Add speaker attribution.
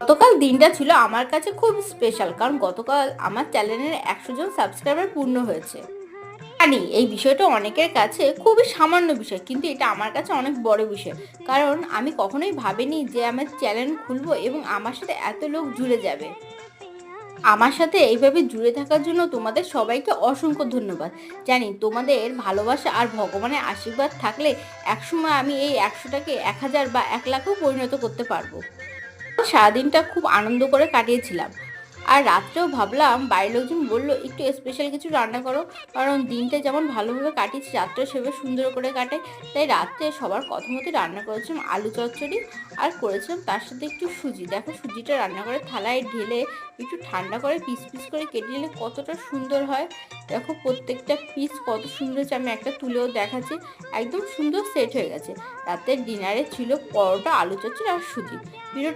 Speaker 1: গতকাল দিনটা ছিল আমার কাছে খুব স্পেশাল, কারণ গতকাল আমার চ্যানেলের 100 জন সাবস্ক্রাইবার পূর্ণ হয়েছে। জানি এই বিষয়টা অনেকের কাছে খুবই সামান্য বিষয়, কিন্তু এটা আমার কাছে অনেক বড় বিষয়। কারণ আমি কখনোই ভাবিনি যে আমার চ্যানেল খুলবো এবং আমার সাথে এত লোক জুড়ে যাবে। আমার সাথে এইভাবে জুড়ে থাকার জন্য তোমাদের সবাইকে অসংখ্য ধন্যবাদ। জানি তোমাদের ভালোবাসা আর ভগবানের আশীর্বাদ থাকলে একসময় আমি এই 100টাকে 1000 বা 1 লাখও পরিণত করতে পারবো। সারাদিনটা খুব আনন্দ করে কাটিয়েছিলাম। আর রাত্রেও ভাবলাম, বাড়ির লোকজন বলল একটু স্পেশাল কিছু রান্না করো। কারণ দিনটা যেমন ভালোভাবে কাটিয়েছি, রাত্রেও সেভাবে সুন্দর করে কাটে। তাই রাত্রে সবার কথা মতো রান্না করেছিলাম আলু চচ্চড়ি, আর করেছিলাম তার সাথে একটু সুজি। দেখো সুজিটা রান্না করে থালায় ঢেলে একটু ঠান্ডা করে পিস পিস করে কেটে নিলে কতটা সুন্দর হয়। দেখো প্রত্যেকটা পিস কত সুন্দর হচ্ছে, আমি একটা তুলেও দেখাচ্ছি। একদম সুন্দর সেট হয়ে গেছে। রাতের ডিনারে ছিল পরোটা, আলু চচ্চড়ি আর সুজি। ভিডিওটা